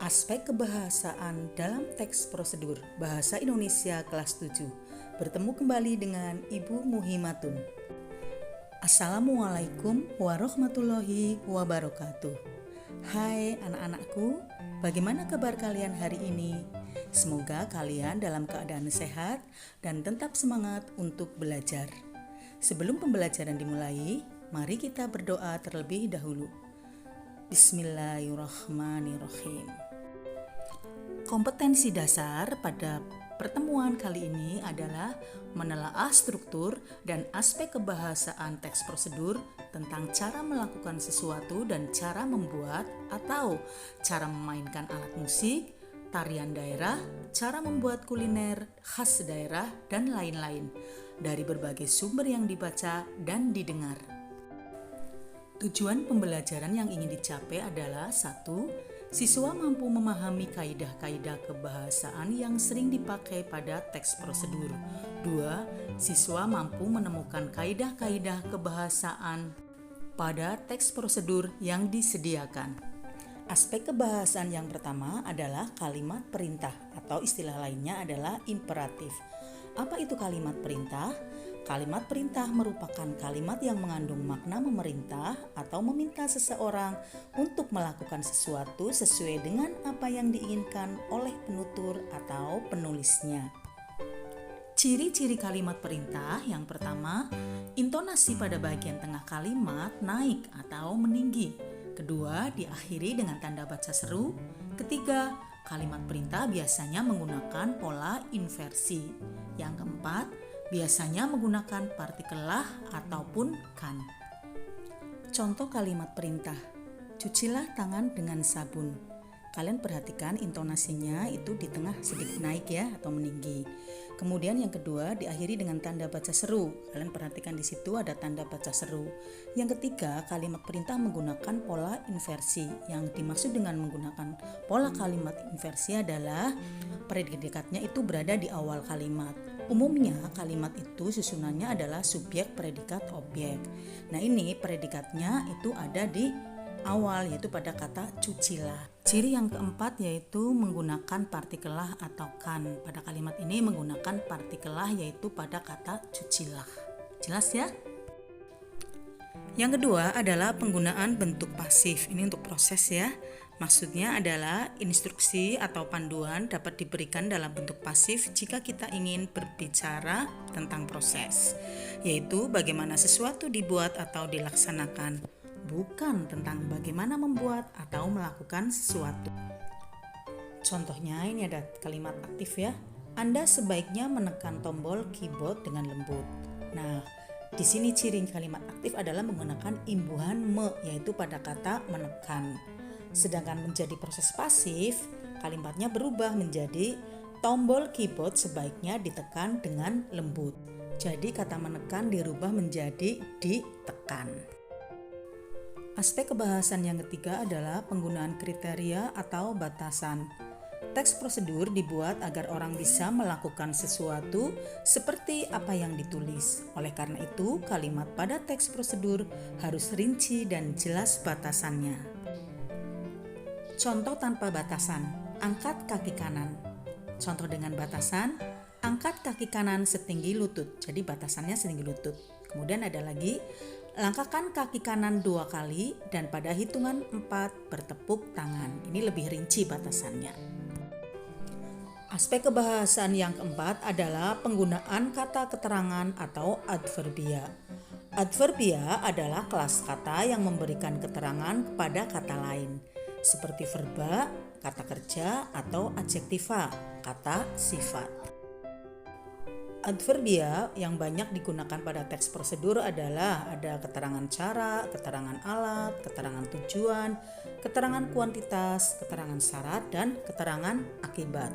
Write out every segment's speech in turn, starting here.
Aspek kebahasaan dalam teks prosedur Bahasa Indonesia kelas 7. Bertemu kembali dengan Ibu Muhimatun. Assalamualaikum warahmatullahi wabarakatuh. Hai anak-anakku, bagaimana kabar kalian hari ini? Semoga kalian dalam keadaan sehat dan tetap semangat untuk belajar. Sebelum pembelajaran dimulai, mari kita berdoa terlebih dahulu. Bismillahirrahmanirrahim. Kompetensi dasar pada pertemuan kali ini adalah menelaah struktur dan aspek kebahasaan teks prosedur tentang cara melakukan sesuatu dan cara membuat atau cara memainkan alat musik, tarian daerah, cara membuat kuliner khas daerah, dan lain-lain dari berbagai sumber yang dibaca dan didengar. Tujuan pembelajaran yang ingin dicapai adalah 1. Siswa mampu memahami kaidah-kaidah kebahasaan yang sering dipakai pada teks prosedur. 2. Siswa mampu menemukan kaidah-kaidah kebahasaan pada teks prosedur yang disediakan. Aspek kebahasaan yang pertama adalah kalimat perintah atau istilah lainnya adalah imperatif. Apa itu kalimat perintah? Kalimat perintah merupakan kalimat yang mengandung makna memerintah atau meminta seseorang untuk melakukan sesuatu sesuai dengan apa yang diinginkan oleh penutur atau penulisnya. Ciri-ciri kalimat perintah yang pertama, intonasi pada bagian tengah kalimat naik atau meninggi. Kedua, diakhiri dengan tanda baca seru. Ketiga, kalimat perintah biasanya menggunakan pola inversi. Yang keempat, biasanya menggunakan partikel lah ataupun kan. Contoh kalimat perintah, cucilah tangan dengan sabun. Kalian perhatikan intonasinya itu di tengah sedikit naik ya atau meninggi. Kemudian yang kedua diakhiri dengan tanda baca seru. Kalian perhatikan di situ ada tanda baca seru. Yang ketiga, kalimat perintah menggunakan pola inversi. Yang dimaksud dengan menggunakan pola kalimat inversi adalah predikatnya itu berada di awal kalimat. Umumnya kalimat itu susunannya adalah subjek, predikat, objek. Nah ini predikatnya itu ada di awal yaitu pada kata cucilah. Ciri yang keempat yaitu menggunakan partikel lah atau kan. Pada kalimat ini menggunakan partikel lah yaitu pada kata cucilah. Jelas ya? Yang kedua adalah penggunaan bentuk pasif. Ini untuk proses ya. Maksudnya adalah instruksi atau panduan dapat diberikan dalam bentuk pasif jika kita ingin berbicara tentang proses, yaitu bagaimana sesuatu dibuat atau dilaksanakan, bukan tentang bagaimana membuat atau melakukan sesuatu. Contohnya ini ada kalimat aktif ya. Anda sebaiknya menekan tombol keyboard dengan lembut. Nah, di sini ciri kalimat aktif adalah menggunakan imbuhan me, yaitu pada kata menekan. Sedangkan menjadi proses pasif, kalimatnya berubah menjadi tombol keyboard sebaiknya ditekan dengan lembut. Jadi kata menekan dirubah menjadi ditekan. Aspek kebahasan yang ketiga adalah penggunaan kriteria atau batasan. Teks prosedur dibuat agar orang bisa melakukan sesuatu seperti apa yang ditulis. Oleh karena itu, kalimat pada teks prosedur harus rinci dan jelas batasannya. Contoh tanpa batasan, angkat kaki kanan. Contoh dengan batasan, angkat kaki kanan setinggi lutut. Jadi batasannya setinggi lutut. Kemudian ada lagi, langkahkan kaki kanan 2 kali dan pada hitungan 4 bertepuk tangan. Ini lebih rinci batasannya. Aspek kebahasaan yang keempat adalah penggunaan kata keterangan atau adverbia. Adverbia adalah kelas kata yang memberikan keterangan kepada kata lain, seperti verba, kata kerja, atau adjektiva, kata sifat. Adverbia yang banyak digunakan pada teks prosedur adalah ada keterangan cara, keterangan alat, keterangan tujuan, keterangan kuantitas, keterangan syarat, dan keterangan akibat.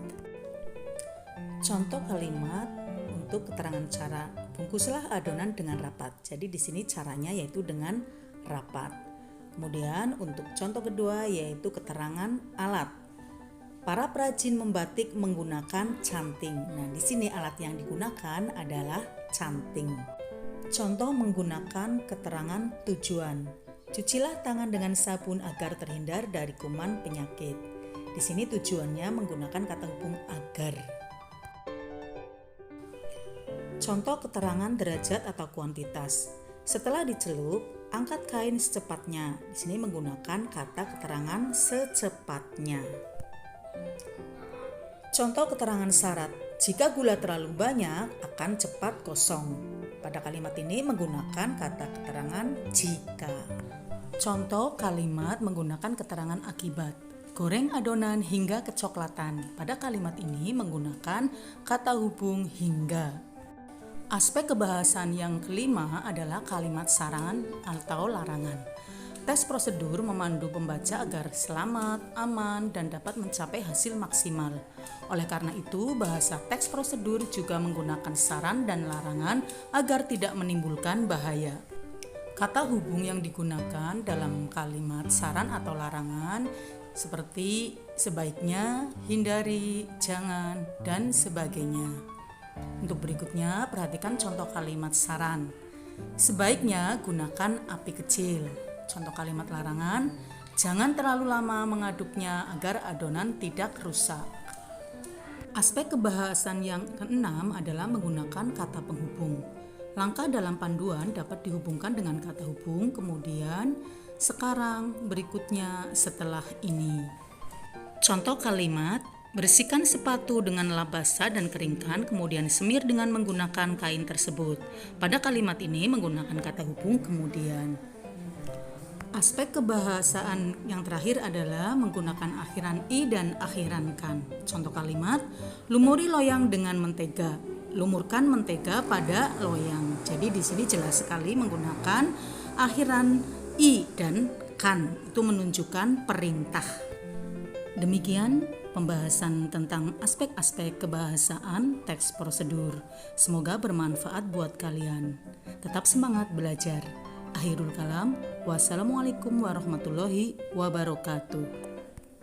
Contoh kalimat untuk keterangan cara, bungkuslah adonan dengan rapat. Jadi di sini caranya yaitu dengan rapat. Kemudian untuk contoh kedua yaitu keterangan alat. Para perajin membatik menggunakan canting. Nah, di sini alat yang digunakan adalah canting. Contoh menggunakan keterangan tujuan. Cucilah tangan dengan sabun agar terhindar dari kuman penyakit. Di sini tujuannya menggunakan kata hubung agar. Contoh keterangan derajat atau kuantitas. Setelah dicelup, angkat kain secepatnya. Di sini menggunakan kata keterangan secepatnya. Contoh keterangan syarat. Jika gula terlalu banyak, akan cepat kosong. Pada kalimat ini menggunakan kata keterangan jika. Contoh kalimat menggunakan keterangan akibat. Goreng adonan hingga kecoklatan. Pada kalimat ini menggunakan kata hubung hingga. Aspek kebahasan yang kelima adalah kalimat saran atau larangan. Tes prosedur memandu pembaca agar selamat, aman, dan dapat mencapai hasil maksimal. Oleh karena itu, bahasa teks prosedur juga menggunakan saran dan larangan agar tidak menimbulkan bahaya. Kata hubung yang digunakan dalam kalimat saran atau larangan seperti sebaiknya, hindari, jangan, dan sebagainya. Untuk berikutnya, perhatikan contoh kalimat saran. Sebaiknya gunakan api kecil. Contoh kalimat larangan, jangan terlalu lama mengaduknya agar adonan tidak rusak. Aspek kebahasan yang keenam adalah menggunakan kata penghubung. Langkah dalam panduan dapat dihubungkan dengan kata hubung, kemudian, sekarang, berikutnya, setelah ini. Contoh kalimat, bersihkan sepatu dengan lap basah dan keringkan, kemudian semir dengan menggunakan kain tersebut. Pada kalimat ini menggunakan kata hubung kemudian. Aspek kebahasaan yang terakhir adalah menggunakan akhiran i dan akhiran kan. Contoh kalimat, lumuri loyang dengan mentega. Lumurkan mentega pada loyang. Jadi di sini jelas sekali menggunakan akhiran i dan kan. Itu menunjukkan perintah. Demikian pembahasan tentang aspek-aspek kebahasaan teks prosedur. Semoga bermanfaat buat kalian. Tetap semangat belajar. Akhirul kalam. Wassalamualaikum warahmatullahi wabarakatuh.